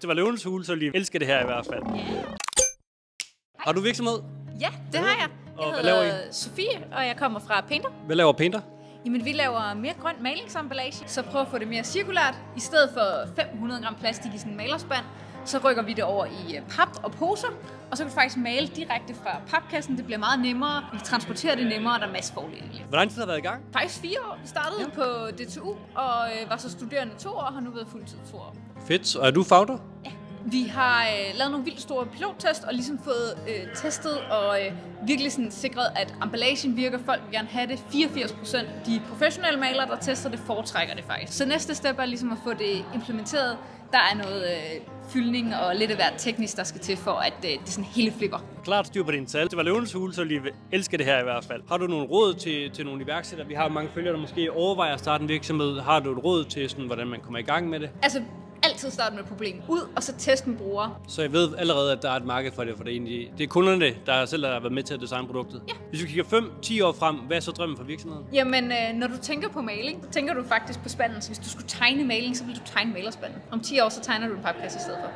det var Løvens Hule, så ville de elske det her i hvert fald. Har du virksomhed? Ja, det har jeg. Og hvad Jeg laver hedder Sofie, og jeg kommer fra Painter. Hvad laver Painter? Jamen, vi laver mere grøn malingsemballage, så prøv at få det mere cirkulært. I stedet for 500 gram plastik i sådan en malerspand, så rykker vi det over i pap og poser, og så kan du faktisk male direkte fra papkassen. Det bliver meget nemmere, vi kan transportere det nemmere, og der er masser af fordele. Hvor lang tid har været i gang? Faktisk 4 år. Vi startede på DTU, og var så studerende 2 år, og har nu været fuldtid 2 år. Fedt. Og er du founder? Ja. Vi har lavet nogle vildt store pilottest og ligesom fået testet og virkelig sådan sikret, at emballagen virker. Folk vil gerne have det. 84% de professionelle malere, der tester det, foretrækker det faktisk. Så næste step er ligesom at få det implementeret. Der er noget fyldning og lidt af hvert teknisk, der skal til for, at det sådan hele flipper. Klart styr på din tal. Det var Løvens Hule, så ville de elske det her i hvert fald. Har du nogle råd til nogle iværksættere? Vi har mange følgere, der måske overvejer at starte en virksomhed. Har du et råd til, sådan, hvordan man kommer i gang med det? Altså, altid starte med et problem ud, og så teste med brugere. Så jeg ved allerede, at der er et marked for det, for det er kunderne, der selv har været med til at designe produktet. Ja. Hvis vi kigger 5-10 år frem, hvad er så drømmen for virksomheden? Jamen, når du tænker på maling, tænker du faktisk på spanden. Så hvis du skulle tegne maling, så vil du tegne malerspanden. Om 10 år, så tegner du en papkasse i stedet for.